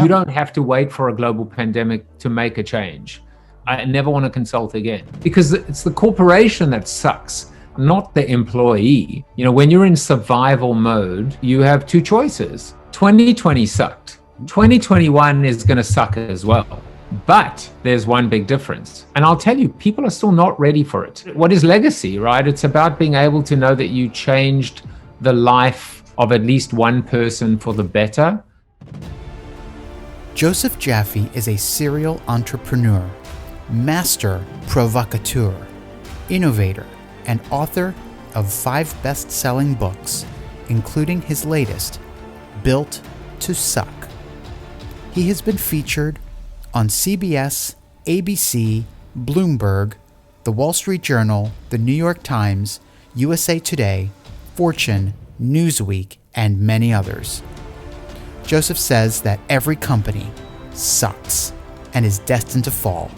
You don't have to wait for a global pandemic to make a change. I never want to consult again because it's the corporation that sucks, not the employee. When you're in survival mode, you have two choices. 2020 sucked. 2021 is going to suck as well. But there's one big difference. And I'll tell you, people are still not ready for it. What is legacy, right? It's about being able to know that you changed the life of at least one person for the better. Joseph Jaffe is a serial entrepreneur, master provocateur, innovator, and author of 5 best-selling books, including his latest, Built to Suck. He has been featured on CBS, ABC, Bloomberg, The Wall Street Journal, The New York Times, USA Today, Fortune, Newsweek, and many others. Joseph says that every company sucks and is destined to fall.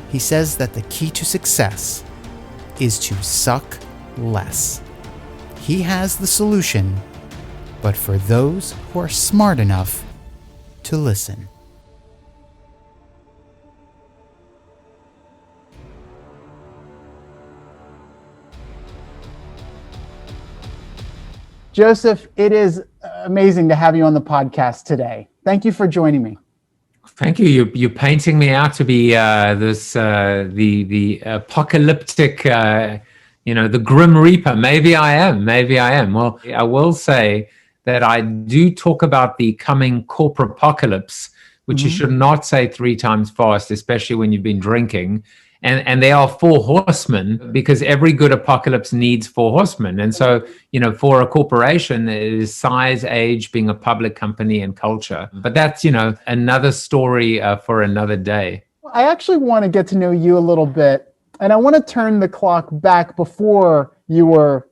He says that the key to success is to suck less. He has the solution, but for those who are smart enough to listen. Joseph, it is amazing to have you on the podcast today. Thank you for joining me. Thank you. You're painting me out to be the apocalyptic, the Grim Reaper. Maybe I am. Well, I will say that I do talk about the coming Corpapocalypse, which you should not say 3 times fast, especially when you've been drinking. And there are 4 horsemen because every good apocalypse needs 4 horsemen. And so, for a corporation, it is size, age, being a public company, and culture. But that's, another story for another day. I actually want to get to know you a little bit. And I want to turn the clock back before you were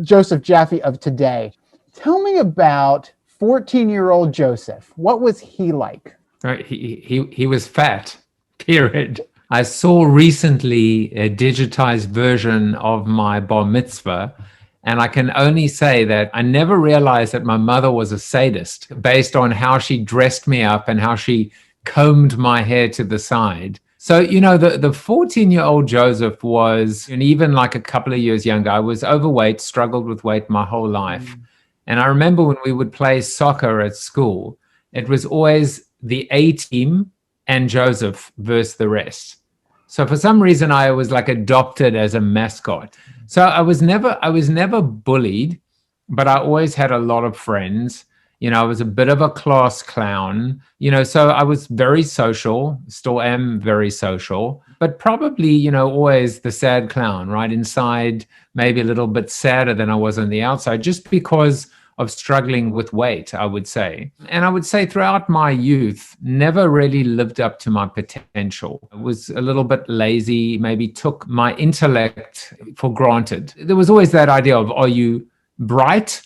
Joseph Jaffe of today. Tell me about 14-year-old Joseph. What was he like? Right. He was fat, period. I saw recently a digitized version of my bar mitzvah, and I can only say that I never realized that my mother was a sadist based on how she dressed me up and how she combed my hair to the side. So, the 14-year-old Joseph was, and even like a couple of years younger, I was overweight, struggled with weight my whole life. And I remember when we would play soccer at school, it was always the A team and Joseph versus the rest. So for some reason, I was like adopted as a mascot. So I was never bullied, but I always had a lot of friends. I was a bit of a class clown, so I was very social, still am very social, but probably, always the sad clown, right? Inside, maybe a little bit sadder than I was on the outside, just because of struggling with weight, I would say. And I would say throughout my youth, never really lived up to my potential. I was a little bit lazy, maybe took my intellect for granted. There was always that idea of, are you bright,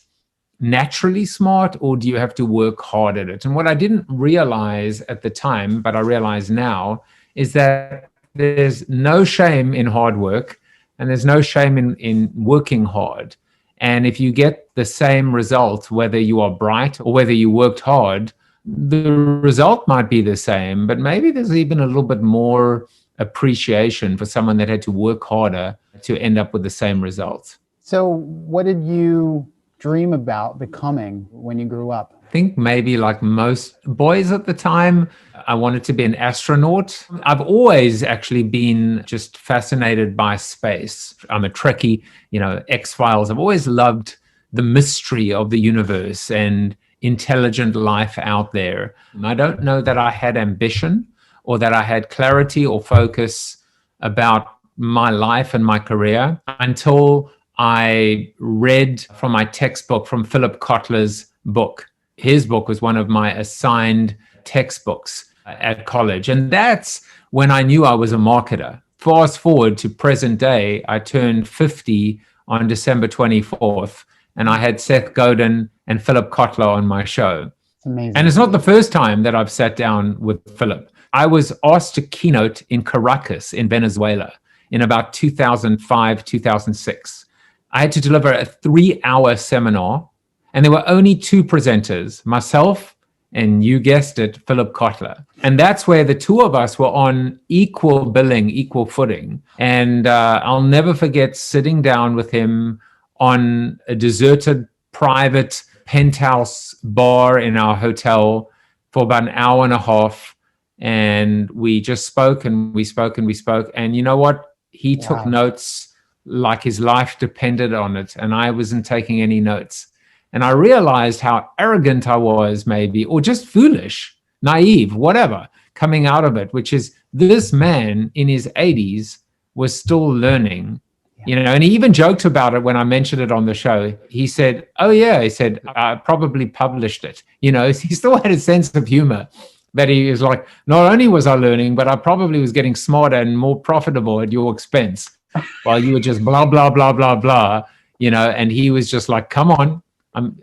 naturally smart, or do you have to work hard at it? And what I didn't realize at the time, but I realize now, is that there's no shame in hard work and there's no shame in working hard. And if you get the same result, whether you are bright or whether you worked hard, the result might be the same, but maybe there's even a little bit more appreciation for someone that had to work harder to end up with the same results. So what did you dream about becoming when you grew up? I think maybe like most boys at the time, I wanted to be an astronaut. I've always actually been just fascinated by space. I'm a Trekkie, X-Files. I've always loved the mystery of the universe and intelligent life out there. And I don't know that I had ambition or that I had clarity or focus about my life and my career until I read from my textbook from Philip Kotler's book. His book was one of my assigned textbooks at college. And that's when I knew I was a marketer. Fast forward to present day, I turned 50 on December 24th, and I had Seth Godin and Philip Kotler on my show. It's amazing. And it's not the first time that I've sat down with Philip. I was asked to keynote in Caracas in Venezuela in about 2005, 2006. I had to deliver a 3-hour seminar, and there were only 2 presenters, myself and you guessed it, Philip Kotler. And that's where the two of us were on equal billing, equal footing. And I'll never forget sitting down with him on a deserted private penthouse bar in our hotel for about an hour and a half. And we just spoke and we spoke and we spoke. And you know what? He took notes like his life depended on it. And I wasn't taking any notes. And I realized how arrogant I was, maybe, or just foolish, naive, whatever, coming out of it, which is this man in his 80s was still learning, you know, and he even joked about it when I mentioned it on the show. He said, oh, yeah, he said, I probably published it. You know, he still had a sense of humor that he was like, not only was I learning, but I probably was getting smarter and more profitable at your expense while you were just blah, blah, blah, blah, blah, you know, and he was just like, come on.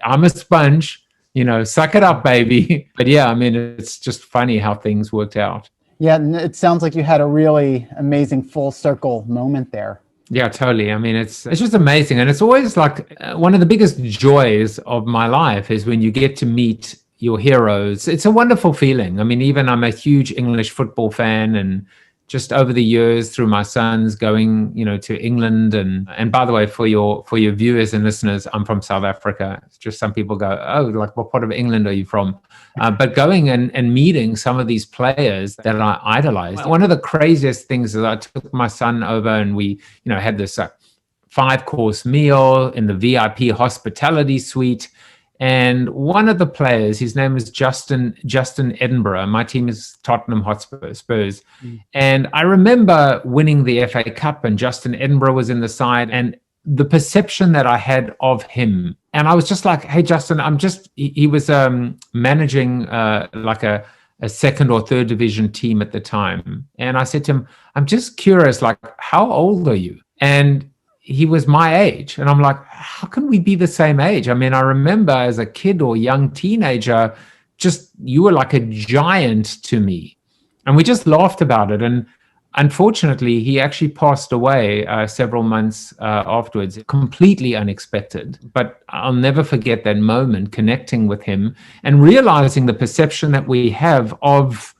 I'm a sponge, you know, suck it up, baby. But yeah, I mean, it's just funny how things worked out. Yeah, it sounds like you had a really amazing full circle moment there. Yeah, totally. I mean, it's just amazing. And it's always like one of the biggest joys of my life is when you get to meet your heroes. It's a wonderful feeling. I mean, even I'm a huge English football fan, and just over the years through my sons going, you know, to England. And by the way, for your viewers and listeners, I'm from South Africa. It's just some people go, oh, like what part of England are you from? But going and meeting some of these players that I idolize. One of the craziest things is I took my son over and we, you know, had this 5-course meal in the VIP hospitality suite. And one of the players, his name is Justin Edinburgh. My team is Tottenham Hotspur, Spurs. And I remember winning the FA Cup and Justin Edinburgh was in the side, and the perception that I had of him. And I was just like, hey, Justin, he was managing like a second or third division team at the time. And I said to him, I'm just curious, like, how old are you? And he was my age. And I'm like, how can we be the same age? I mean, I remember as a kid or young teenager, just you were like a giant to me. And we just laughed about it. And unfortunately, he actually passed away several months afterwards, completely unexpected. But I'll never forget that moment, connecting with him and realizing the perception that we have of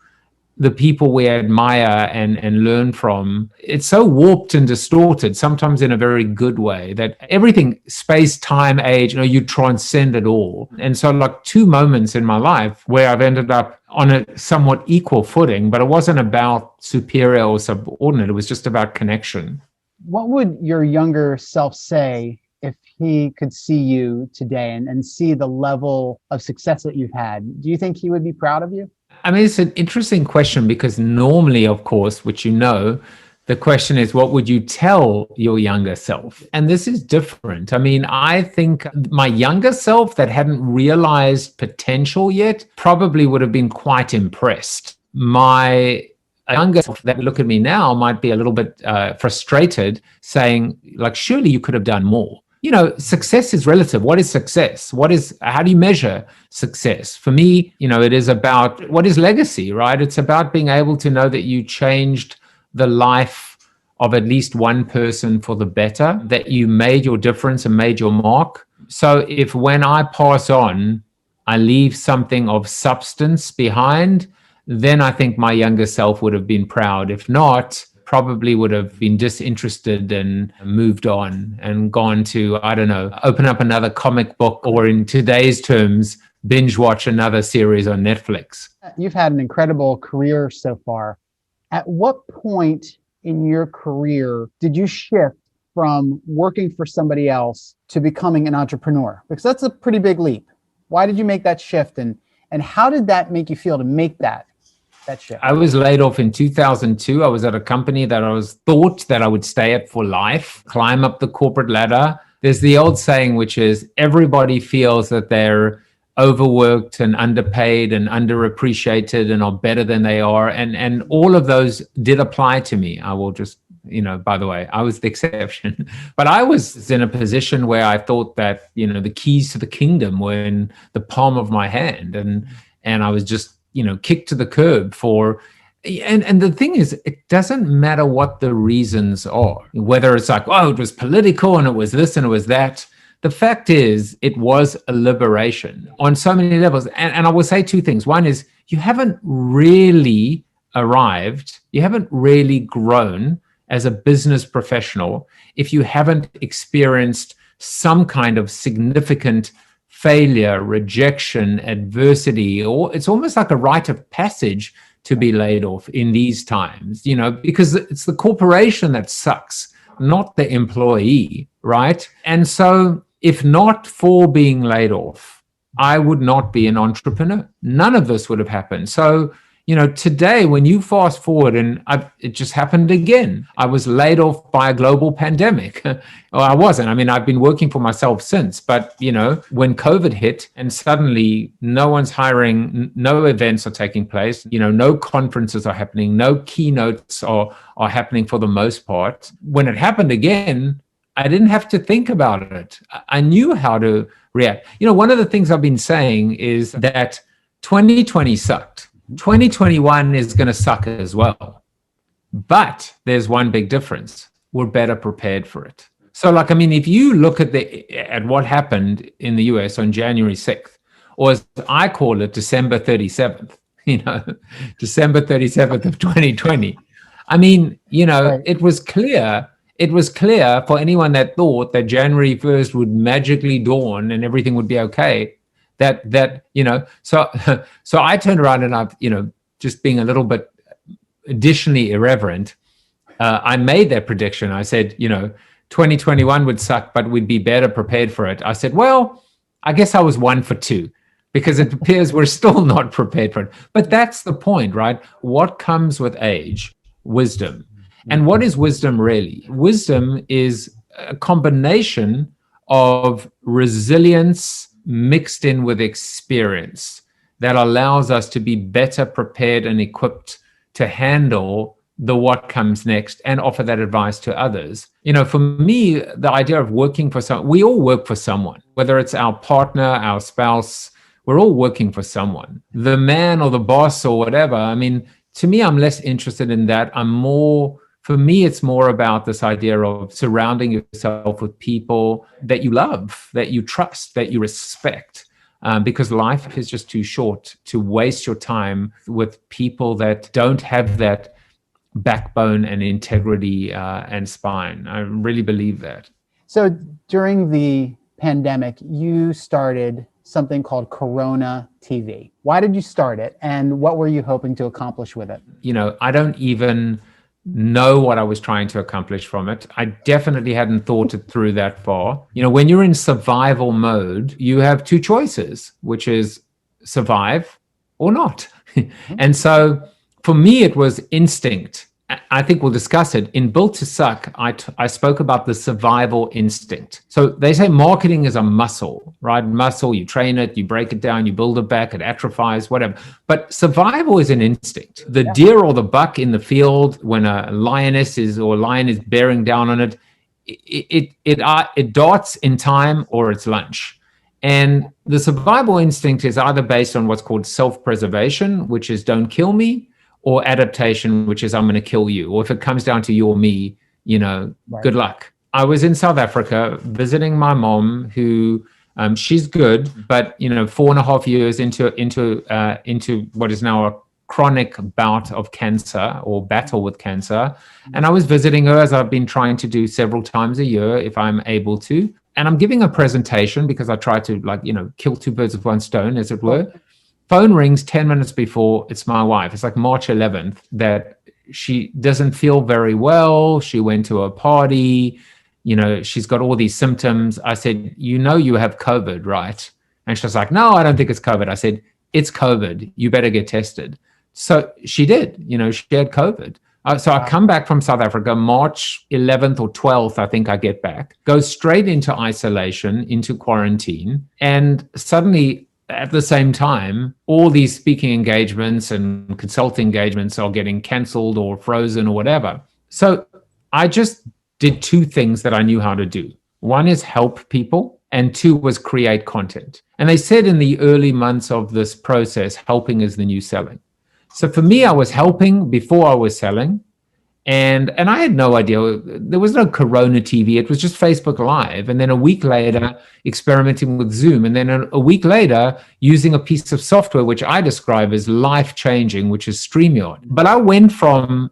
the people we admire and learn from. It's so warped and distorted, sometimes in a very good way, that everything, space, time, age, you know, you transcend it all. And so like 2 moments in my life where I've ended up on a somewhat equal footing, but it wasn't about superior or subordinate. It was just about connection. What would your younger self say if he could see you today and see the level of success that you've had? Do you think he would be proud of you? I mean, it's an interesting question because normally, of course, which you know, the question is, what would you tell your younger self? And this is different. I mean, I think my younger self that hadn't realized potential yet probably would have been quite impressed. My younger self that look at me now might be a little bit frustrated, saying, like, surely you could have done more. You know, success is relative. What is success? How do you measure success? For me, you know, it is about what is legacy, right? It's about being able to know that you changed the life of at least one person for the better, that you made your difference and made your mark. So if when I pass on, I leave something of substance behind, then I think my younger self would have been proud. If not, probably would have been disinterested and moved on and gone to, I don't know, open up another comic book, or in today's terms, binge watch another series on Netflix. You've had an incredible career so far. At what point in your career did you shift from working for somebody else to becoming an entrepreneur? Because that's a pretty big leap. Why did you make that shift? And how did that make you feel to make that shift? I was laid off in 2002. I was at a company that I thought that I would stay at for life, climb up the corporate ladder. There's the old saying, which is everybody feels that they're overworked and underpaid and underappreciated and are better than they are. And all of those did apply to me. I will just, you know, by the way, I was the exception. But I was in a position where I thought that, you know, the keys to the kingdom were in the palm of my hand. And I was just, you know, kicked to the curb for, and the thing is, it doesn't matter what the reasons are, whether it's like, oh, it was political and it was this and it was that. the fact is, it was a liberation on so many levels. And I will say two things. One is, you haven't really arrived, you haven't really grown as a business professional if you haven't experienced some kind of significant failure, rejection, adversity, or it's almost like a rite of passage to be laid off in these times, because it's the corporation that sucks, not the employee, right? And so if not for being laid off, I would not be an entrepreneur. None of this would have happened. So, today, when you fast forward, and it just happened again, I was laid off by a global pandemic. Well, I wasn't. I mean, I've been working for myself since. But, when COVID hit and suddenly no one's hiring, no events are taking place, no conferences are happening, no keynotes are happening for the most part. When it happened again, I didn't have to think about it. I knew how to react. One of the things I've been saying is that 2020 sucked. 2021 is going to suck as well. But there's one big difference. We're better prepared for it. So if you look at what happened in the US on January 6th, or as I call it, December 37th, December 37th of 2020. Right. It was clear for anyone that thought that January 1st would magically dawn and everything would be okay. So I turned around and I've, just being a little bit additionally irreverent, I made that prediction. I said, 2021 would suck, but we'd be better prepared for it. I said, well, I guess I was 1 for 2 because it appears we're still not prepared for it. But that's the point, right? What comes with age? Wisdom. And what is wisdom really? Wisdom is a combination of resilience mixed in with experience that allows us to be better prepared and equipped to handle the what comes next and offer that advice to others. For me, the idea of working for someone, we all work for someone, whether it's our partner, our spouse, we're all working for someone. The man or the boss or whatever, to me, I'm less interested in that. For me, it's more about this idea of surrounding yourself with people that you love, that you trust, that you respect, because life is just too short to waste your time with people that don't have that backbone and integrity and spine. I really believe that. So during the pandemic, you started something called CoronaTV. Why did you start it, and what were you hoping to accomplish with it? I don't even know what I was trying to accomplish from it. I definitely hadn't thought it through that far. When you're in survival mode, you have two choices, which is survive or not. And so for me, it was instinct. I think we'll discuss it. In Built to Suck, I spoke about the survival instinct. So they say marketing is a muscle, right? Muscle, you train it, you break it down, you build it back, it atrophies, whatever. But survival is an instinct. The deer or the buck in the field, when a lion is bearing down on it, it darts in time or it's lunch. And the survival instinct is either based on what's called self-preservation, which is don't kill me, or adaptation, which is I'm going to kill you. Or if it comes down to you or me, right. Good luck. I was in South Africa visiting my mom, who she's good, but 4.5 years into what is now a chronic bout of cancer or battle with cancer. And I was visiting her, as I've been trying to do several times a year if I'm able to. And I'm giving a presentation because I try to kill two birds with one stone, as it were. Phone rings 10 minutes before. It's my wife. It's like March 11th that she doesn't feel very well. She went to a party. She's got all these symptoms. I said, you have COVID, right? And she's like, no, I don't think it's COVID. I said, it's COVID. You better get tested. So she did. She had COVID. So I come back from South Africa, March 11th or 12th, I think I get back, go straight into isolation, into quarantine. And suddenly, at the same time, all these speaking engagements and consulting engagements are getting canceled or frozen or whatever. So I just did two things that I knew how to do. One is help people, and two was create content. And they said in the early months of this process, helping is the new selling. So for me, I was helping before I was selling. And I had no idea. There was no Corona TV. It was just Facebook Live. And then a week later, experimenting with Zoom. And then a week later, using a piece of software, which I describe as life-changing, which is StreamYard. But I went from,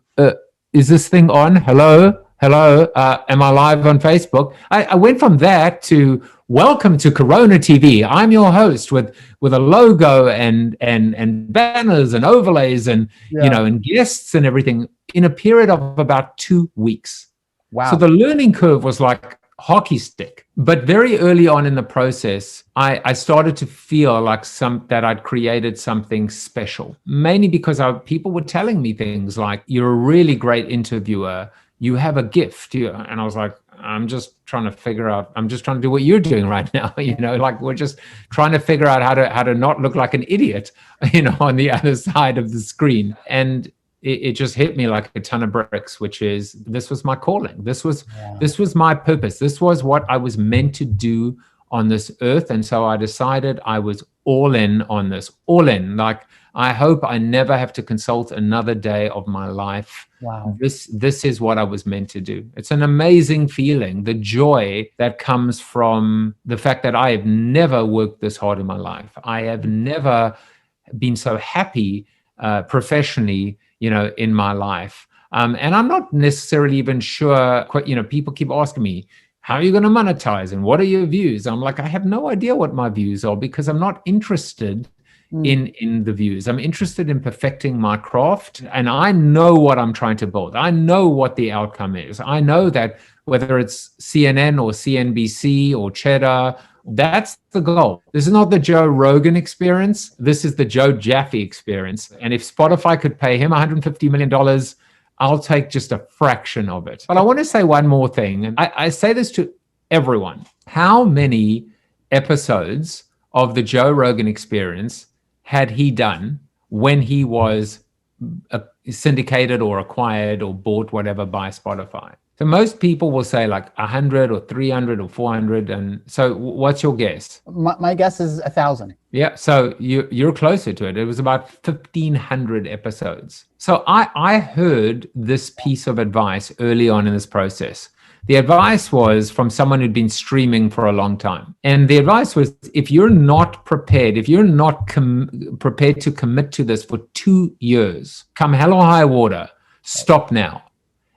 is this thing on? Hello? Am I live on Facebook? I went from that to, welcome to Corona TV. I'm your host with a logo and banners and overlays and and guests and everything in a period of about 2 weeks. Wow. So the learning curve was like hockey stick. But very early on in the process, I started to feel like that I'd created something special, mainly because people were telling me things like, you're a really great interviewer, you have a gift. And I was like, I'm just trying to do what you're doing right now. Like we're just trying to figure out how to not look like an idiot, on the other side of the screen. And it just hit me like a ton of bricks, which is, this was my calling. This was my purpose. This was what I was meant to do on this earth. And so I decided I was all in on this, all in. Like, I hope I never have to consult another day of my life. Wow. This is what I was meant to do. It's an amazing feeling, the joy that comes from the fact that I have never worked this hard in my life. I have never been so happy professionally, in my life. And I'm not necessarily even sure, people keep asking me, how are you going to monetize? And what are your views? I'm like, I have no idea what my views are, because I'm not interested in the views. I'm interested in perfecting my craft, and I know what I'm trying to build. I know what the outcome is. I know that whether it's CNN or CNBC or Cheddar, that's the goal. This is not the Joe Rogan experience. This is the Joe Jaffe experience. And if Spotify could pay him $150 million, I'll take just a fraction of it. But I want to say one more thing. And I say this to everyone. How many episodes of the Joe Rogan experience had he done when he was syndicated or acquired or bought whatever by Spotify? So most people will say like 100 or 300 or 400. And so what's your guess? My guess is 1,000. Yeah, so you're closer to it. It was about 1,500 episodes. So I heard this piece of advice early on in this process. The advice was from someone who'd been streaming for a long time. And the advice was, if you're not prepared, if you're not prepared to commit to this for 2 years, come hell or high water, stop now.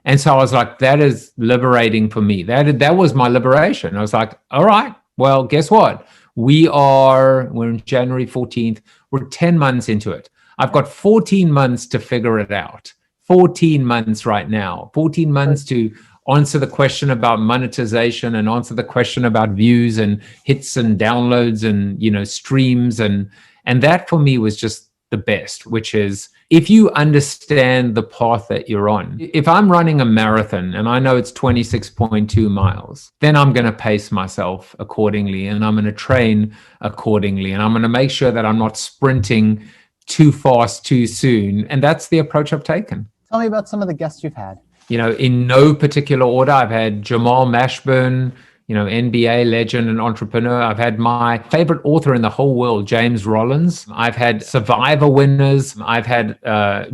And so I was like, that is liberating for me. That was my liberation. I was like, all right, well, guess what? We're in January 14th. We're 10 months into it. I've got 14 months to figure it out. 14 months right now. 14 months to answer the question about monetization and answer the question about views and hits and downloads and, streams. And that for me was just the best, which is, if you understand the path that you're on, if I'm running a marathon and I know it's 26.2 miles, then I'm going to pace myself accordingly, and I'm going to train accordingly, and I'm going to make sure that I'm not sprinting too fast too soon. And that's the approach I've taken. Tell me about some of the guests you've had. In no particular order, I've had Jamal Mashburn, NBA legend and entrepreneur. I've had my favorite author in the whole world, James Rollins. I've had Survivor winners. I've had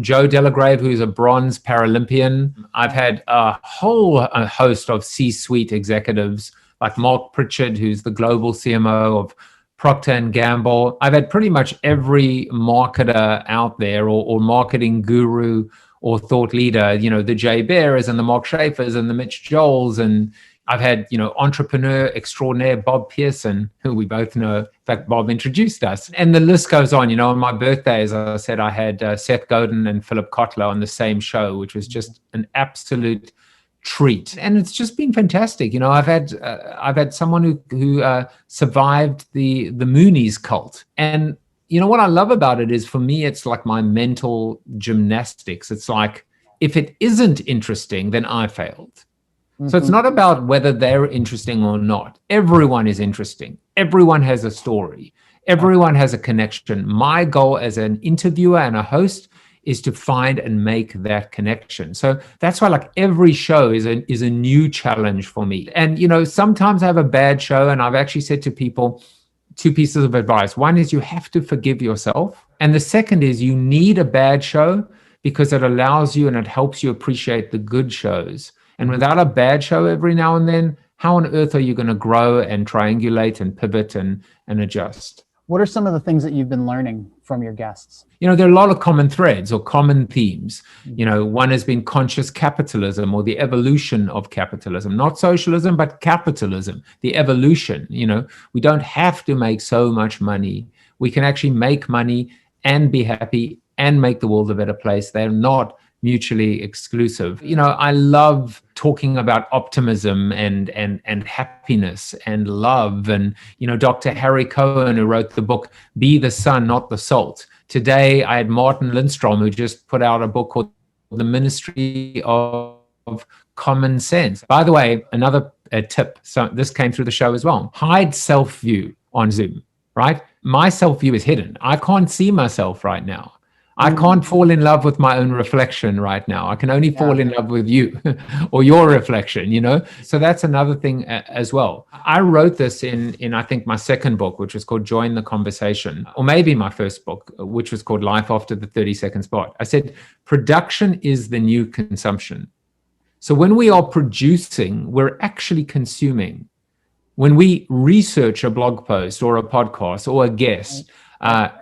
Joe Delagrave, who's a bronze Paralympian. I've had a whole host of C-suite executives like Mark Pritchard, who's the global CMO of Procter & Gamble. I've had pretty much every marketer out there or marketing guru or thought leader, the Jay Bears and the Mark Schaefers and the Mitch Joels. And I've had, entrepreneur extraordinaire Bob Pearson, who we both know. In fact, Bob introduced us. And the list goes on. On my birthday, as I said, I had Seth Godin and Philip Kotler on the same show, which was just an absolute treat. And it's just been fantastic. I've had someone who survived the Moonies cult. And what I love about it is, for me, it's like my mental gymnastics. It's like, if it isn't interesting, then I failed. So it's not about whether they're interesting or not. Everyone is interesting. Everyone has a story. Everyone has a connection. My goal as an interviewer and a host is to find and make that connection. So that's why like every show is a new challenge for me. And, sometimes I have a bad show, and I've actually said to people 2 pieces of advice. One is you have to forgive yourself. And the second is you need a bad show because it allows you and it helps you appreciate the good shows. And without a bad show every now and then, how on earth are you going to grow and triangulate and pivot and adjust? What are some of the things that you've been learning from your guests? There are a lot of common threads or common themes. One has been conscious capitalism, or the evolution of capitalism, not socialism, but capitalism, the evolution. We don't have to make so much money. We can actually make money and be happy and make the world a better place. They're not mutually exclusive. I love talking about optimism and happiness and love. And, Dr. Harry Cohen, who wrote the book, Be the Sun, Not the Salt. Today, I had Martin Lindstrom, who just put out a book called The Ministry of Common Sense. By the way, another tip, so this came through the show as well. Hide self-view on Zoom, right? My self-view is hidden. I can't see myself right now. I can't fall in love with my own reflection right now. I can only fall in love with you or your reflection, So that's another thing as well. I wrote this in I think, my second book, which was called Join the Conversation, or maybe my first book, which was called Life After the 30-Second Spot. I said, production is the new consumption. So when we are producing, we're actually consuming. When we research a blog post or a podcast or a guest,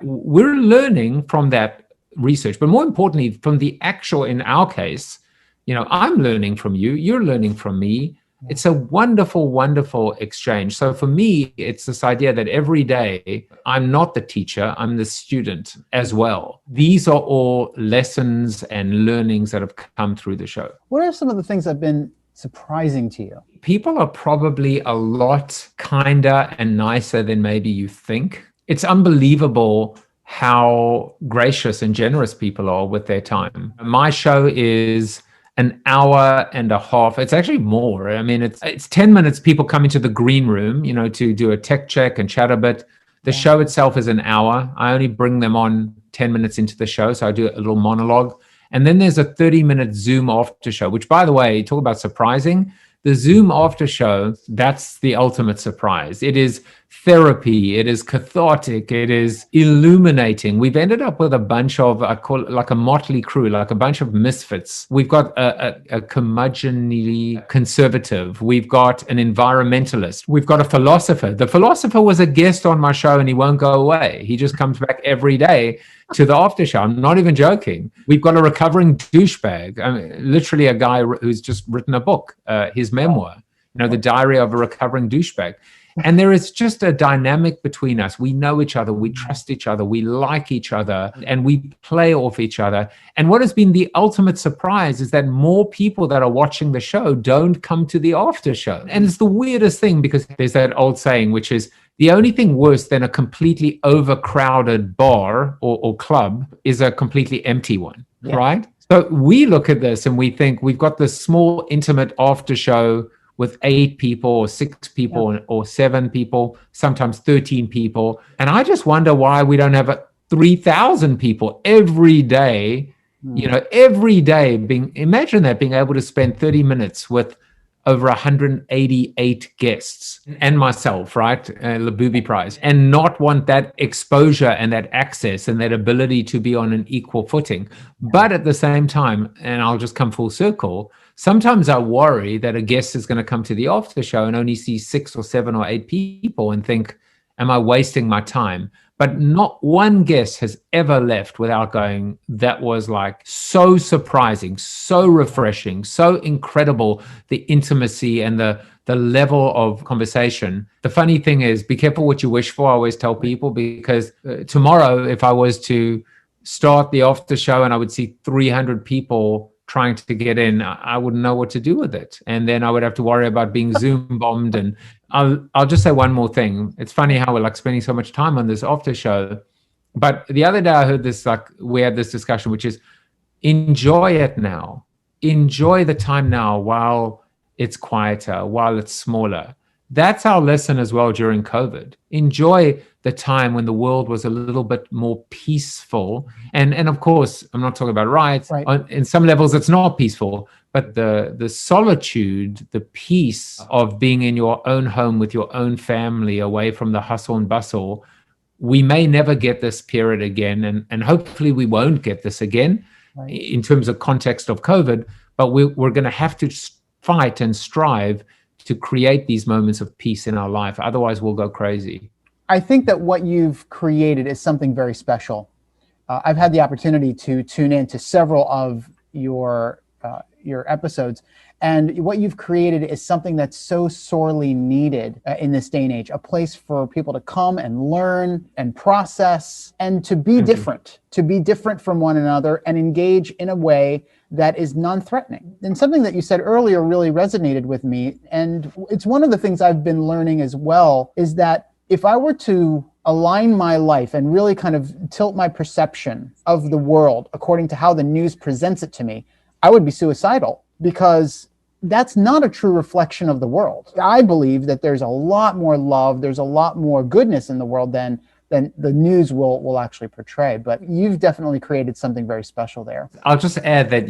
we're learning from that research, but more importantly, from the actual, in our case, I'm learning from you, you're learning from me. It's a wonderful, wonderful exchange. So for me, it's this idea that every day I'm not the teacher, I'm the student as well. These are all lessons and learnings that have come through the show. What are some of the things that have been surprising to you? People are probably a lot kinder and nicer than maybe you think. It's unbelievable how gracious and generous people are with their time. My show is an hour and a half. It's actually more. I mean, it's 10 minutes. People come into the green room, to do a tech check and chat a bit. The show itself is an hour. I only bring them on 10 minutes into the show. So I do a little monologue. And then there's a 30-minute Zoom after show, which, by the way, talk about surprising. The Zoom after show, that's the ultimate surprise. It is therapy. It is cathartic. It is illuminating. We've ended up with a bunch of, I call it like a motley crew, like a bunch of misfits. We've got a curmudgeonly conservative. We've got an environmentalist. We've got a philosopher. The philosopher was a guest on my show and he won't go away. He just comes back every day to the after show. I'm not even joking. We've got a recovering douchebag. I mean, literally a guy who's just written a book, his memoir, The Diary of a Recovering Douchebag. And there is just a dynamic between us. We know each other, we trust each other, we like each other, and we play off each other. And what has been the ultimate surprise is that more people that are watching the show don't come to the after show. And it's the weirdest thing, because there's that old saying, which is, the only thing worse than a completely overcrowded bar or club is a completely empty one, right? So we look at this and we think we've got this small, intimate after show with 8 people or 6 people or 7 people, sometimes 13 people. And I just wonder why we don't have 3,000 people every day, every day imagine that, being able to spend 30 minutes with over 188 guests and myself, right? The Booby Prize, and not want that exposure and that access and that ability to be on an equal footing. But at the same time, and I'll just come full circle, sometimes I worry that a guest is going to come to the after show and only see 6 or 7 or 8 people and think, am I wasting my time? But not one guest has ever left without going, that was like so surprising, so refreshing, so incredible, the intimacy and the level of conversation. The funny thing is, be careful what you wish for, I always tell people, because tomorrow, if I was to start the after show and I would see 300 people trying to get in, I wouldn't know what to do with it. And then I would have to worry about being Zoom bombed. And I'll just say one more thing. It's funny how we're like spending so much time on this after show. But the other day I heard this, we had this discussion, which is enjoy it now. Enjoy the time now while it's quieter, while it's smaller. That's our lesson as well during COVID. Enjoy the time when the world was a little bit more peaceful. And of course, I'm not talking about riots. Right. In some levels, it's not peaceful. But the solitude, the peace of being in your own home with your own family, away from the hustle and bustle, we may never get this period again. And hopefully we won't get this again. in terms of context of COVID, but we're going to have to fight and strive to create these moments of peace in our life. Otherwise, we'll go crazy. I think that what you've created is something very special. I've had the opportunity to tune in to several of your episodes, and what you've created is something that's so sorely needed in this day and age, a place for people to come and learn and process and to be different, from one another and engage in a way that is non-threatening. And something that you said earlier really resonated with me, and it's one of the things I've been learning as well, is that if I were to align my life and really kind of tilt my perception of the world according to how the news presents it to me, I would be suicidal, because that's not a true reflection of the world. I believe that there's a lot more love, there's a lot more goodness in the world than the news will actually portray. But you've definitely created something very special there. I'll just add that,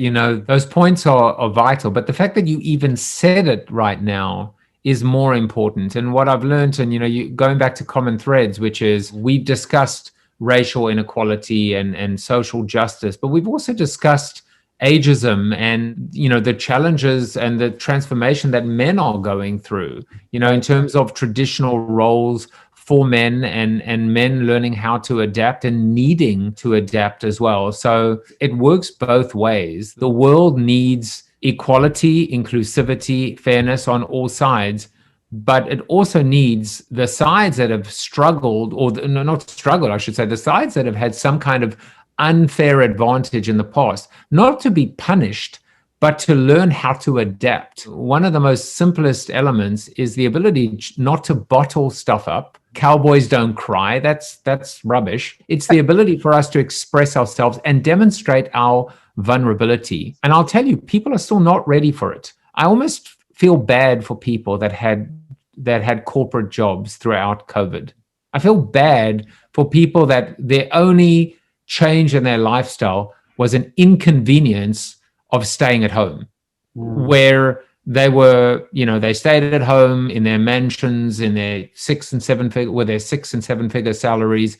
those points are vital, but the fact that you even said it right now is more important. And what I've learned, and going back to common threads, which is we've discussed racial inequality and social justice, but we've also discussed ageism and the challenges and the transformation that men are going through, in terms of traditional roles for men and men learning how to adapt and needing to adapt as well. So it works both ways. The world needs equality, inclusivity, fairness on all sides, but it also needs the sides that have struggled, or not struggled, I should say, the sides that have had some kind of unfair advantage in the past, not to be punished, but to learn how to adapt. One of the most simplest elements is the ability not to bottle stuff up. Cowboys don't cry. That's rubbish. It's the ability for us to express ourselves and demonstrate our vulnerability. And I'll tell you, people are still not ready for it. I almost feel bad for people that had corporate jobs throughout COVID. I feel bad for people that their only change in their lifestyle was an inconvenience of staying at home, where they were, they stayed at home in their mansions, in their 6 and 7 figure salaries,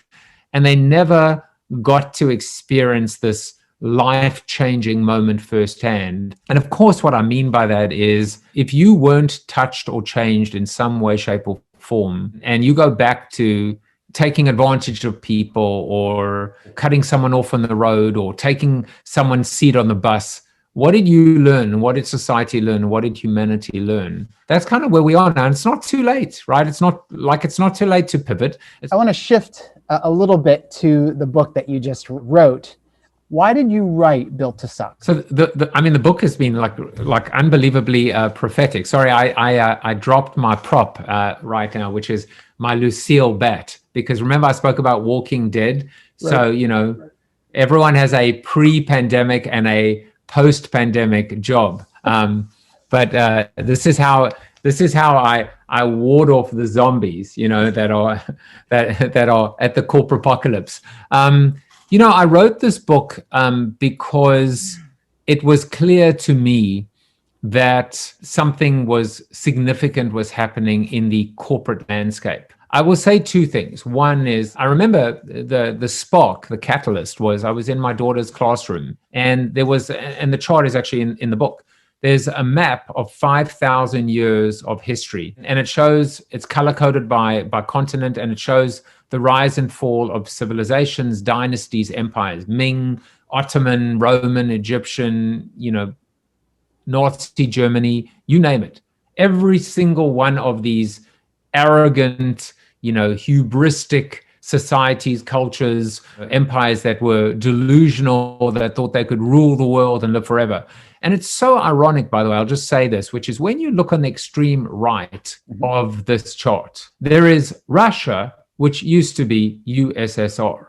and they never got to experience this life-changing moment firsthand. And of course, what I mean by that is if you weren't touched or changed in some way, shape, or form, and you go back to taking advantage of people or cutting someone off on the road or taking someone's seat on the bus, what did you learn? What did society learn? What did humanity learn? That's kind of where we are now. And it's not too late, right? It's not too late to pivot. I want to shift a little bit to the book that you just wrote. Why did you write Built to Suck? So the book has been like unbelievably prophetic. Sorry, I dropped my prop right now, which is my Lucille bat, because remember I spoke about Walking Dead. Right. So everyone has a pre-pandemic and a post-pandemic job, but this is how I ward off the zombies, that are at the Corpapocalypse. I wrote this book because it was clear to me that something was significant was happening in the corporate landscape. I will say two things. One is, I remember the spark, the catalyst was, I was in my daughter's classroom, and and the chart is actually in the book. There's a map of 5,000 years of history, and it's color-coded by continent, and it shows the rise and fall of civilizations, dynasties, empires, Ming, Ottoman, Roman, Egyptian, Nazi Germany, you name it. Every single one of these arrogant, hubristic societies, cultures, empires that were delusional, that thought they could rule the world and live forever. And it's so ironic, by the way, I'll just say this, which is when you look on the extreme right of this chart, there is Russia, which used to be USSR.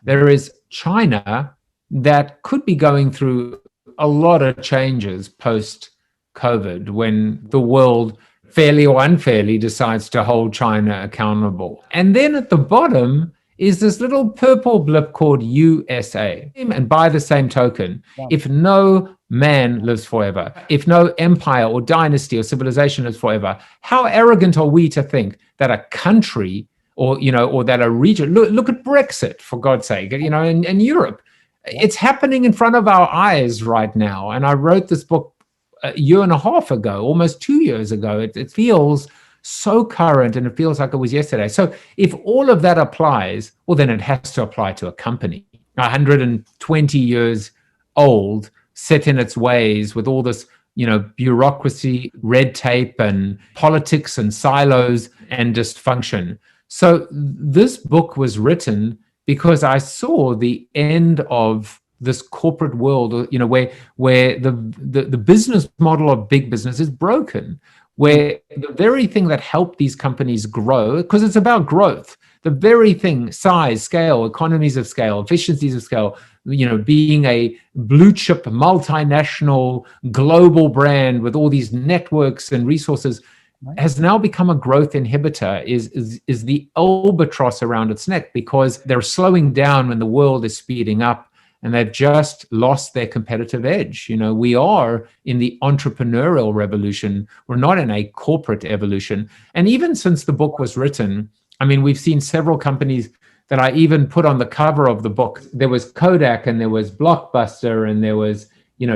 There is China that could be going through a lot of changes post-COVID when the world fairly or unfairly decides to hold China accountable. And then at the bottom is this little purple blip called USA. And by the same token, if no man lives forever, if no empire or dynasty or civilization lives forever, how arrogant are we to think that a country or that a region, look at Brexit, for God's sake, and Europe. It's happening in front of our eyes right now. And I wrote this book a year and a half ago, almost 2 years ago. It feels so current, and it feels like it was yesterday. So if all of that applies, well, then it has to apply to a company 120 years old, set in its ways with all this, bureaucracy, red tape, and politics and silos and dysfunction. So this book was written because I saw the end of this corporate world, where the business model of big business is broken, where the very thing that helped these companies grow, because it's about growth, the very thing, size, scale, economies of scale, efficiencies of scale, being a blue chip, multinational, global brand with all these networks and resources, has now become a growth inhibitor, is the albatross around its neck, because they're slowing down when the world is speeding up. And they've just lost their competitive edge. We are in the entrepreneurial revolution. We're not in a corporate evolution. And even since the book was written, we've seen several companies that I even put on the cover of the book. There was Kodak, and there was Blockbuster, and there was,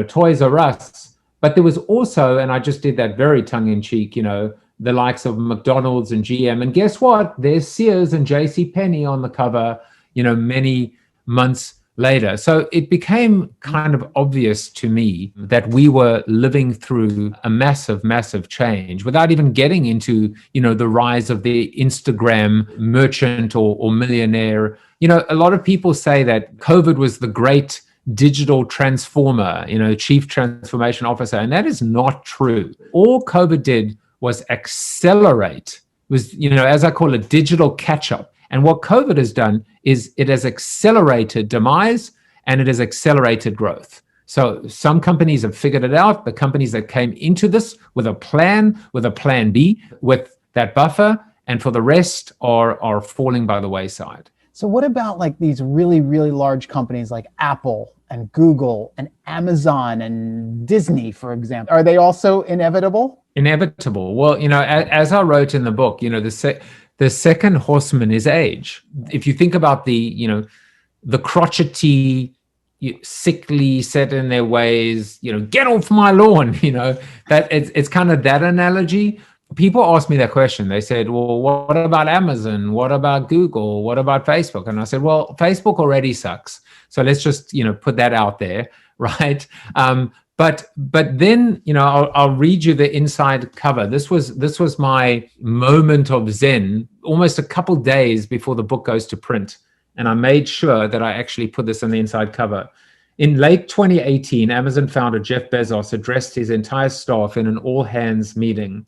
Toys R Us. But there was also, and I just did that very tongue-in-cheek, the likes of McDonald's and GM. And guess what? There's Sears and JCPenney on the cover, many months later. So it became kind of obvious to me that we were living through a massive, massive change without even getting into, the rise of the Instagram merchant or millionaire. A lot of people say that COVID was the great digital transformer, chief transformation officer, and that is not true. All COVID did was accelerate, as I call it, digital catch-up. And what COVID has done is it has accelerated demise, and it has accelerated growth. So some companies have figured it out. The companies that came into this with a plan B, with that buffer, and for the rest are falling by the wayside. So what about like these really, really large companies like Apple and Google and Amazon and Disney, for example? Are they also inevitable? Inevitable. Well, as I wrote in the book, the second horseman is age. If you think about the crotchety, sickly, set in their ways, get off my lawn, that it's kind of that analogy. People ask me that question. They said, well, what about Amazon? What about Google? What about Facebook? And I said, well, Facebook already sucks. So let's just, put that out there, right? But then, I'll read you the inside cover. This was my moment of zen, almost a couple days before the book goes to print. And I made sure that I actually put this on the inside cover. In late 2018, Amazon founder Jeff Bezos addressed his entire staff in an all-hands meeting.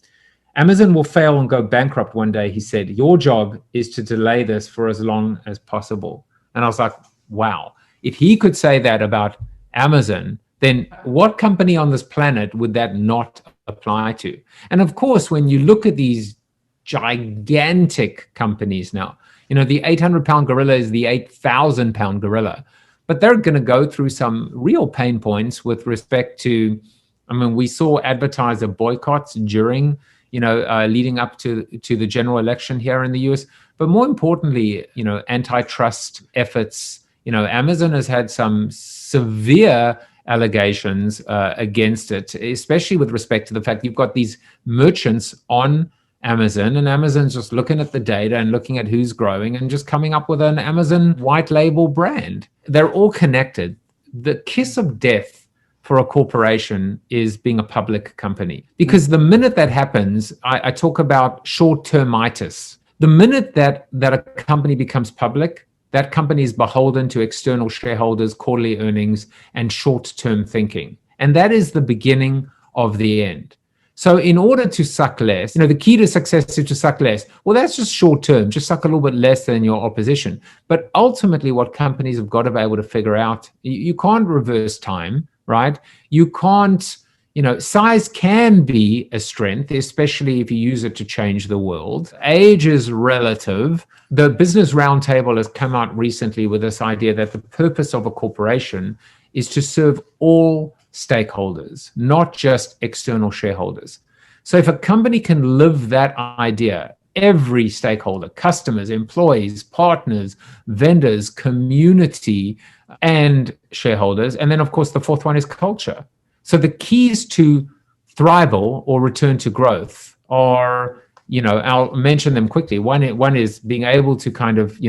Amazon will fail and go bankrupt one day, he said. Your job is to delay this for as long as possible. And I was like, wow, if he could say that about Amazon, then what company on this planet would that not apply to? And of course, when you look at these gigantic companies now, the 800-pound gorilla is the 8,000-pound gorilla, but they're going to go through some real pain points with respect to, we saw advertiser boycotts during, leading up to the general election here in the US, but more importantly, antitrust efforts. Amazon has had some severe allegations against it, especially with respect to the fact you've got these merchants on Amazon, and Amazon's just looking at the data and looking at who's growing and just coming up with an Amazon white label brand. They're all connected. The kiss of death for a corporation is being a public company, because the minute that happens, I talk about short-termitis. The minute that a company becomes public, that company is beholden to external shareholders, quarterly earnings, and short-term thinking. And that is the beginning of the end. So in order to suck less, the key to success is to suck less. Well, that's just short-term. Just suck a little bit less than your opposition. But ultimately, what companies have got to be able to figure out, you can't reverse time, right? You can't, size can be a strength, especially if you use it to change the world. Age is relative. The Business Roundtable has come out recently with this idea that the purpose of a corporation is to serve all stakeholders, not just external shareholders. So if a company can live that idea, every stakeholder, customers, employees, partners, vendors, community, and shareholders. And then, of course, the fourth one is culture. So the keys to thrival or return to growth are, I'll mention them quickly. One is being able to kind of,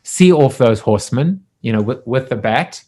see off those horsemen, with the bat.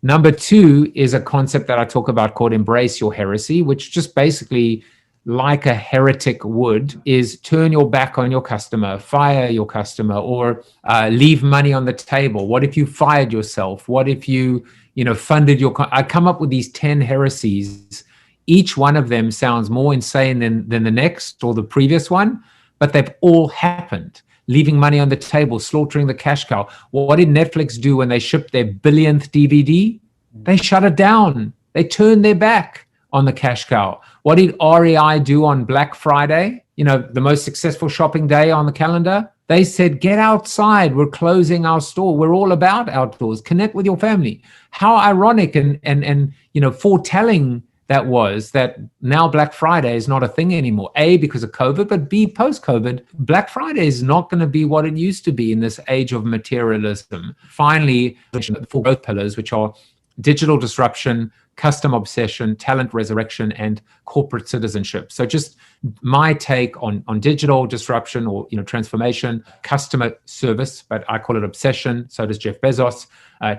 Number two is a concept that I talk about called embrace your heresy, which just basically, like a heretic would, is turn your back on your customer, fire your customer, or leave money on the table. What if you fired yourself? What if you, funded your... I come up with these 10 heresies. Each one of them sounds more insane than the next or the previous one, but they've all happened. Leaving money on the table, slaughtering the cash cow. What did Netflix do when they shipped their billionth DVD? They shut it down. They turned their back on the cash cow. What did REI do on Black Friday? The most successful shopping day on the calendar? They said, get outside. We're closing our store. We're all about outdoors. Connect with your family. How ironic and foretelling that was that now Black Friday is not a thing anymore. A, because of COVID, but B, post-COVID, Black Friday is not going to be what it used to be in this age of materialism. Finally, the four growth pillars, which are digital disruption, custom obsession, talent resurrection, and corporate citizenship. So just my take on digital disruption or transformation, customer service, but I call it obsession. So does Jeff Bezos.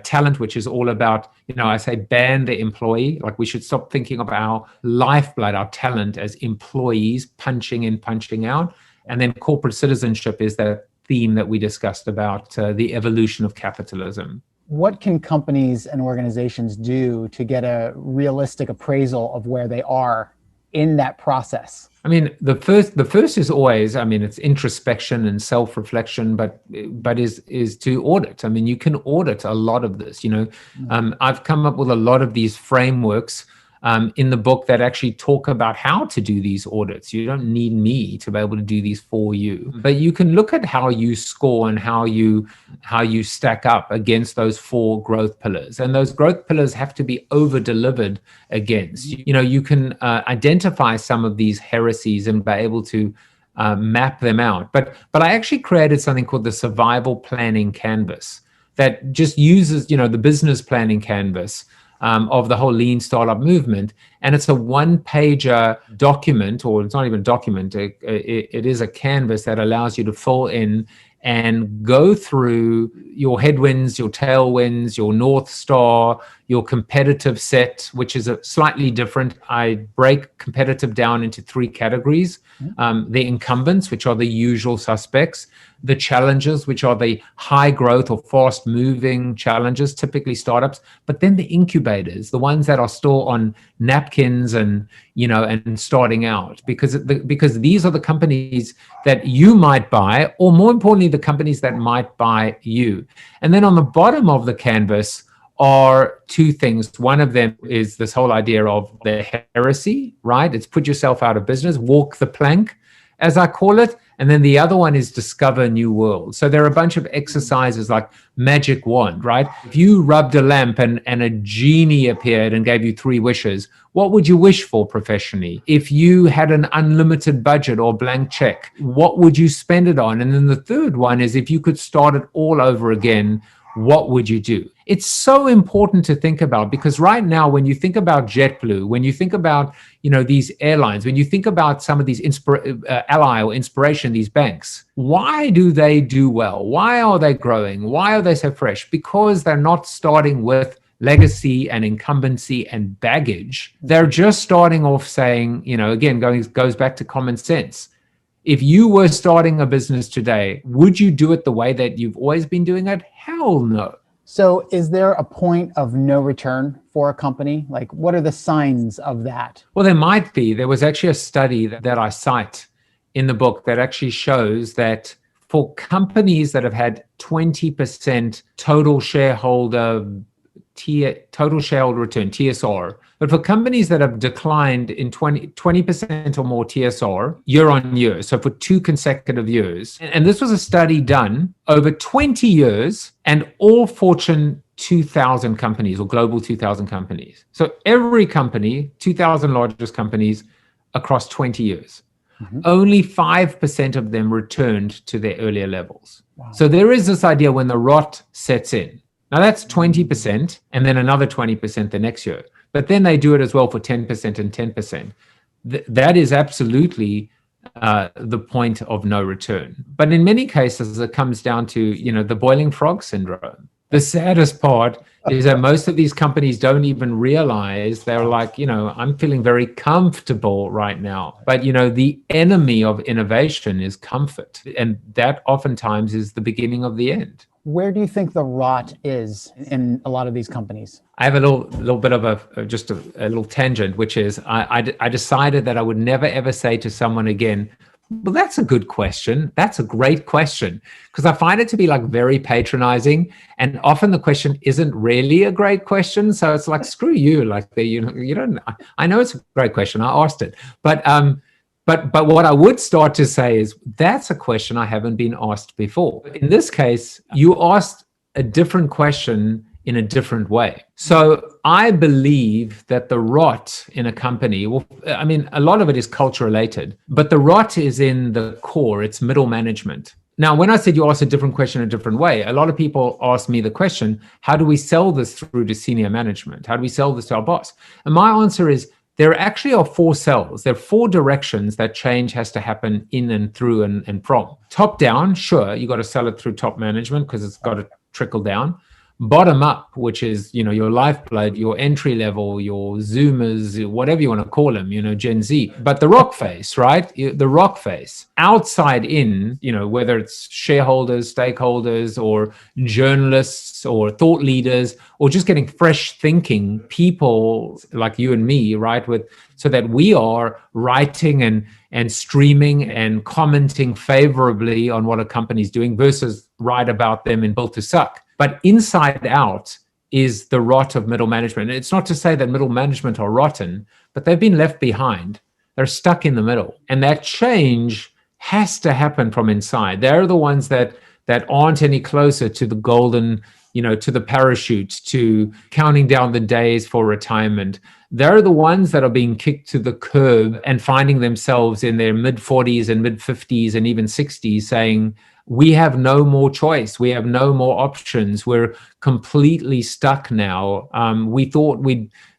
Talent, which is all about, I say ban the employee. Like we should stop thinking of our lifeblood, our talent as employees punching in, punching out. And then corporate citizenship is that theme that we discussed about the evolution of capitalism. What can companies and organizations do to get a realistic appraisal of where they are in that process? I mean, the first is always, it's introspection and self-reflection, but is to audit. I mean, you can audit a lot of this. I've come up with a lot of these frameworks in the book that actually talk about how to do these audits. You don't need me to be able to do these for you, but you can look at how you score and how you stack up against those four growth pillars. And those growth pillars have to be over-delivered against. You can identify some of these heresies and be able to map them out. But I actually created something called the survival planning canvas that just uses, the business planning canvas of the whole lean startup movement. And it's a one-pager document, or it's not even a document, it is a canvas that allows you to fill in and go through your headwinds, your tailwinds, your North Star, your competitive set, which is a slightly different. I break competitive down into three categories. The incumbents, which are the usual suspects, the challenges, which are the high growth or fast moving challenges, typically startups, but then the incubators, the ones that are still on napkins and starting out, because these are the companies that you might buy, or more importantly, the companies that might buy you. And then on the bottom of the canvas are two things. One of them is this whole idea of the heresy, right? It's put yourself out of business, walk the plank, as I call it. And then the other one is discover new worlds. So there are a bunch of exercises like magic wand, right? If you rubbed a lamp and a genie appeared and gave you 3 wishes, what would you wish for professionally? If you had an unlimited budget or blank check, what would you spend it on? And then the third one is if you could start it all over again, what would you do? It's so important to think about, because right now, when you think about JetBlue, when you think about, these airlines, when you think about some of these Ally or Inspiration, these banks, why do they do well? Why are they growing? Why are they so fresh? Because they're not starting with legacy and incumbency and baggage. They're just starting off saying, again, goes back to common sense. If you were starting a business today, would you do it the way that you've always been doing it? Hell no. So is there a point of no return for a company? Like, what are the signs of that? Well, there might be. There was actually a study that I cite in the book that actually shows that for companies that have had 20% total shareholder return, TSR, but for companies that have declined in 20% or more TSR year on year, so for 2 consecutive years, and this was a study done over 20 years and all Fortune 2000 companies or global 2000 companies. So every company, 2000 largest companies across 20 years. only 5% of them returned to their earlier levels. Wow. So there is this idea when the rot sets in. Now that's 20% and then another 20% the next year. But then they do it as well for 10% and 10%. That is absolutely the point of no return. But in many cases, it comes down to, the boiling frog syndrome. The saddest part is that most of these companies don't even realize they're like, I'm feeling very comfortable right now. But, the enemy of innovation is comfort. And that oftentimes is the beginning of the end. Where do you think the rot is in a lot of these companies? I have a little bit of a little tangent, which is I decided that I would never, ever say to someone again, well, that's a good question. That's a great question. Because I find it to be like very patronizing. And often the question isn't really a great question. So it's like, screw you. Like, you don't, I know it's a great question. I asked it. But what I would start to say is that's a question I haven't been asked before. In this case, you asked a different question in a different way. So I believe that the rot in a company, well, I mean, a lot of it is culture related, but the rot is in the core, it's middle management. Now, when I said you asked a different question in a different way, a lot of people ask me the question, how do we sell this through to senior management? How do we sell this to our boss? And my answer is, there actually are 4 cells. There are 4 directions that change has to happen in and through and from. Top down, sure, you got to sell it through top management because it's got to trickle down. Bottom up, which is, your lifeblood, your entry level, your Zoomers, whatever you want to call them, Gen Z. But the rock face, right? The rock face. Outside in, whether it's shareholders, stakeholders, or journalists, or thought leaders, or just getting fresh thinking people like you and me, right? So that we are writing and streaming and commenting favorably on what a company's doing versus write about them in Built to Suck. But inside out is the rot of middle management. It's not to say that middle management are rotten, but they've been left behind. They're stuck in the middle. And that change has to happen from inside. They're the ones that aren't any closer to the golden, to the parachute, to counting down the days for retirement. They're the ones that are being kicked to the curb and finding themselves in their mid-40s and mid-50s and even 60s saying, we have no more choice. We have no more options. We're completely stuck now. We thought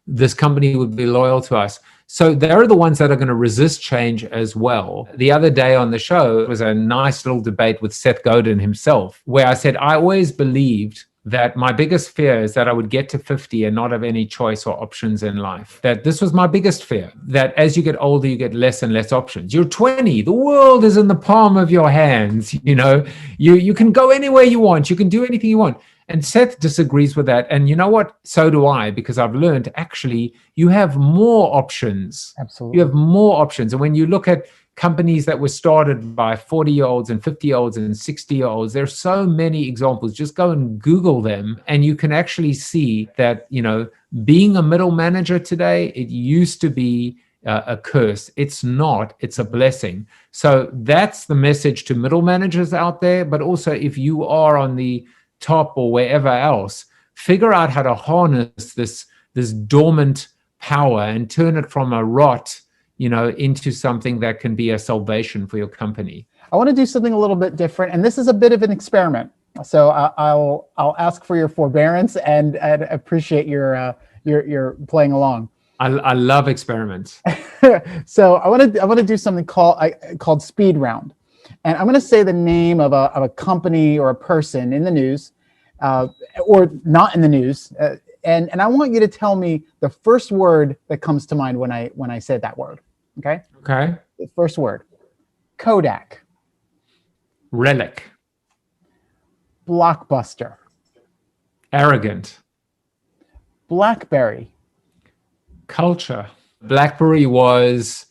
this company would be loyal to us. So they're the ones that are going to resist change as well. The other day on the show, it was a nice little debate with Seth Godin himself, where I said, I always believed that my biggest fear is that I would get to 50 and not have any choice or options in life. That this was my biggest fear, that as you get older, you get less and less options. You're 20, the world is in the palm of your hands. You can go anywhere you want. You can do anything you want. And Seth disagrees with that. And you know what? So do I, because I've learned actually you have more options. Absolutely. You have more options. And when you look at companies that were started by 40-year-olds and 50-year-olds and 60-year-olds. There's so many examples. Just go and Google them, and you can actually see that, being a middle manager today, it used to be a curse. It's not. It's a blessing. So that's the message to middle managers out there. But also, if you are on the top or wherever else, figure out how to harness this dormant power and turn it from a rot into something that can be a salvation for your company. I want to do something a little bit different, and this is a bit of an experiment. So I'll ask for your forbearance and appreciate your playing along. I love experiments. So I want to do something called speed round, and I'm going to say the name of a company or a person in the news, or not in the news. And I want you to tell me the first word that comes to mind when I say that word. Okay? Okay. The first word. Kodak. Relic. Blockbuster. Arrogant. BlackBerry. Culture. BlackBerry was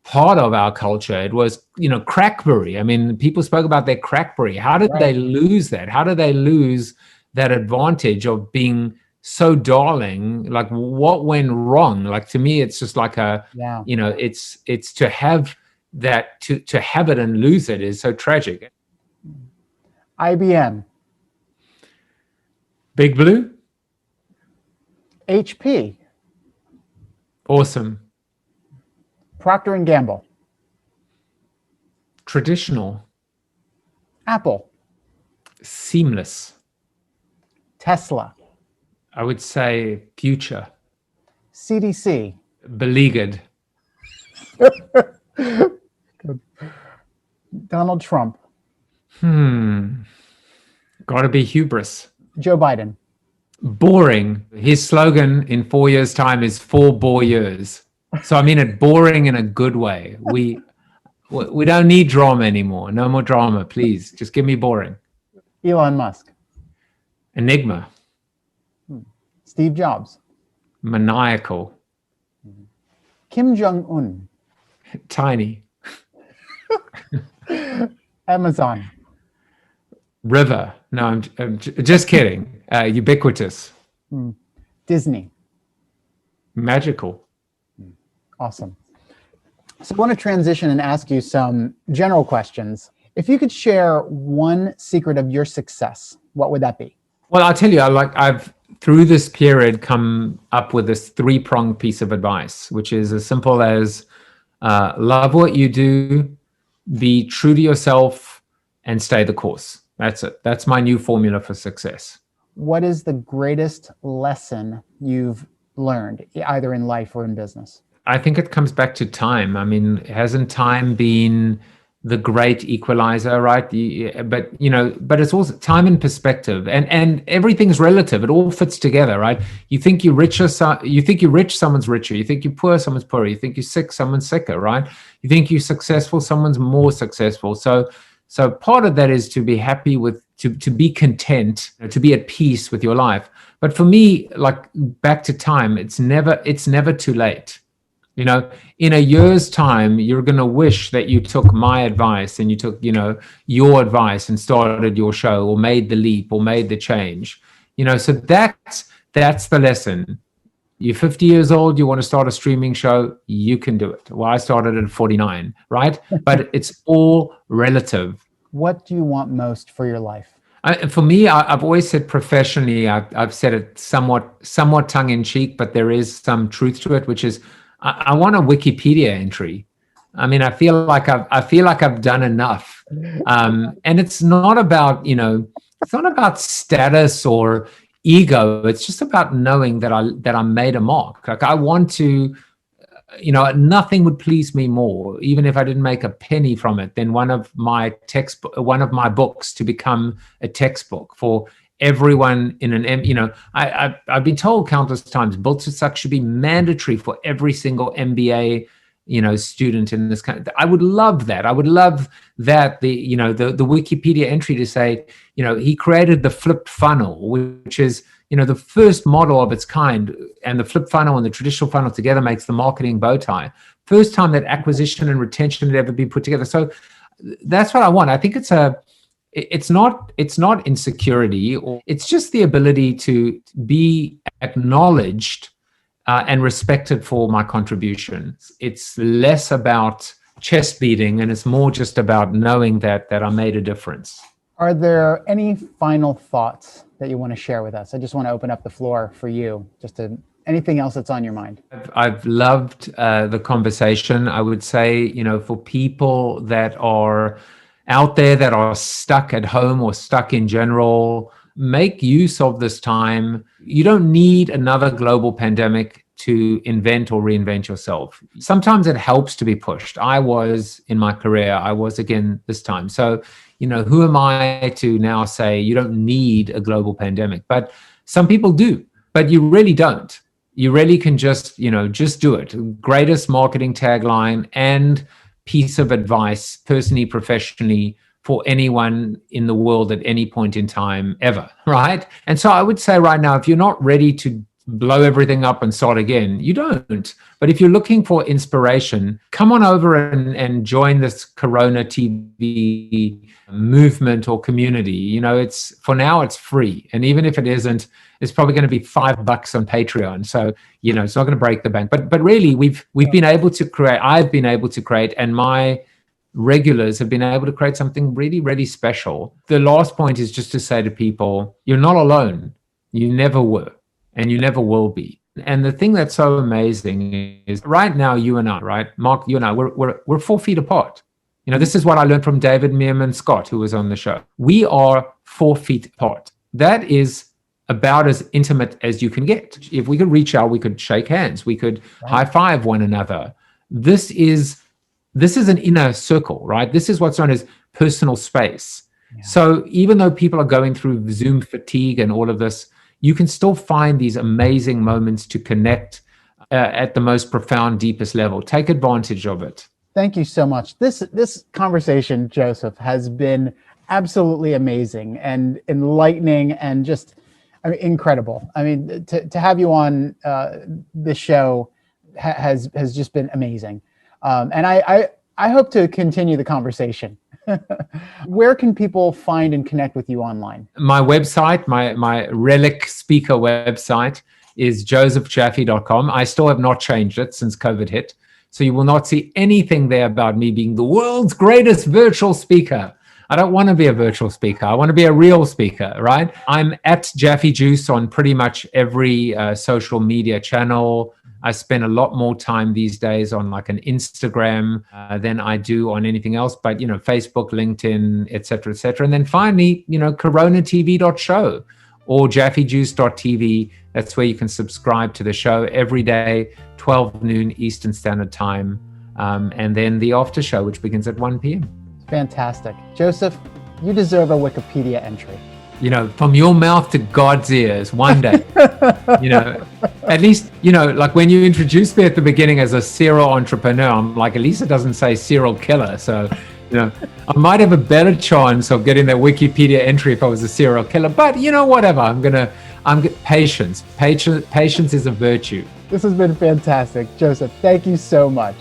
part of our culture. It was, Crackberry. I mean, people spoke about their Crackberry. How did they lose that? How did they lose that advantage of being so darling? Like, what went wrong? Like, to me, it's just like it's to have that, to have it and lose it is so tragic. IBM. Big Blue. HP. Awesome. Procter & Gamble. Traditional. Apple. Seamless. Tesla. I would say future. CDC. Beleaguered. Donald Trump. Gotta be hubris. Joe Biden. Boring. His slogan in 4 years' time is 4 bore years. So I mean it boring in a good way. We don't need drama anymore. No more drama, please. Just give me boring. Elon Musk. Enigma. Steve Jobs. Maniacal. Kim Jong-un. Tiny. Amazon. River. No, I'm just kidding. Ubiquitous. Disney. Magical. Awesome. So I want to transition and ask you some general questions. If you could share one secret of your success, what would that be? Well, I'll tell you, I've through this period come up with this 3-pronged piece of advice, which is as simple as love what you do, be true to yourself, and stay the course. That's it. That's my new formula for success. What is the greatest lesson you've learned, either in life or in business? I think it comes back to time. I mean, hasn't time been the great equalizer, right? But it's also time and perspective, and everything's relative. It all fits together, right? You think you're richer, you think you're rich, someone's richer. You think you're poor, someone's poorer. You think you're sick, someone's sicker, right? You think you're successful, someone's more successful. So part of that is to be happy with, to be content, to be at peace with your life. But for me, like back to time, it's never too late. In a year's time, you're going to wish that you took my advice and you took, your advice and started your show or made the leap or made the change. So that's the lesson. You're 50 years old, you want to start a streaming show, you can do it. Well, I started at 49, right? But it's all relative. What do you want most for your life? For me, I've always said professionally, I've said it somewhat tongue in cheek, but there is some truth to it, which is I want a Wikipedia entry. I mean, I feel like I've done enough, and it's not about status or ego. It's just about knowing that I made a mark. Like I want to, nothing would please me more, even if I didn't make a penny from it, than one of my books to become a textbook for everyone in I've been told countless times, built-to-suck should be mandatory for every single MBA, student in this country. I would love that. I would love that the Wikipedia entry to say, he created the flipped funnel, which is, the first model of its kind, and the flip funnel and the traditional funnel together makes the marketing bow tie. First time that acquisition and retention had ever been put together. So that's what I want. I think it's not insecurity, or it's just the ability to be acknowledged and respected for my contributions. It's less about chest beating, and it's more just about knowing that I made a difference. Are there any final thoughts that you want to share with us? I just want to open up the floor for you, anything else that's on your mind. I've loved the conversation. I would say, for people that are out there that are stuck at home or stuck in general, make use of this time. You don't need another global pandemic to invent or reinvent yourself. Sometimes it helps to be pushed. I was in my career, I was again this time. So, who am I to now say you don't need a global pandemic? But some people do, but you really don't. You really can just do it. Greatest marketing tagline and piece of advice, personally, professionally, for anyone in the world at any point in time ever, right? And so I would say right now, if you're not ready to blow everything up and start again, you don't. But if you're looking for inspiration, come on over and join this CoronaTV movement or community. For now it's free, and even if it isn't, it's probably going to be $5 on Patreon. So it's not going to break the bank. But really, we've been able to create. I've been able to create, and my regulars have been able to create something really, really special. The last point is just to say to people, you're not alone. You never were, and you never will be. And the thing that's so amazing is right now, you and I, right, Mark, you and I, we're 4 feet apart. You know, this is what I learned from David Meerman Scott, who was on the show. We are 4 feet apart. That is about as intimate as you can get. If we could reach out, we could shake hands, we could high five one another. This is an inner circle, right? This is what's known as personal space. Yeah. So even though people are going through Zoom fatigue and all of this, you can still find these amazing moments to connect at the most profound, deepest level. Take advantage of it. Thank you so much. This conversation, Joseph, has been absolutely amazing and enlightening and just, I mean, incredible. I mean, to have you on this show has just been amazing. And I hope to continue the conversation. Where can people find and connect with you online? My website, my relic speaker website is josephjaffe.com. I still have not changed it since COVID hit. So you will not see anything there about me being the world's greatest virtual speaker. I don't want to be a virtual speaker. I want to be a real speaker, right? I'm at Jaffe Juice on pretty much every social media channel. I spend a lot more time these days on like an Instagram than I do on anything else, but, you know, Facebook, LinkedIn, et cetera, et cetera. And then finally, you know, CoronaTV.show or JaffeJuice.tv. That's where you can subscribe to the show every day, 12 noon Eastern Standard Time. And then the after show, which begins at 1 p.m. Fantastic. Joseph, you deserve a Wikipedia entry. You know, from your mouth to God's ears one day. You know, at least, you know, like when you introduced me at the beginning as a serial entrepreneur, I'm like, at least it doesn't say serial killer. So, you know, I might have a better chance of getting that Wikipedia entry if I was a serial killer. But, you know, whatever. Patience. Patience is a virtue. This has been fantastic. Joseph, thank you so much.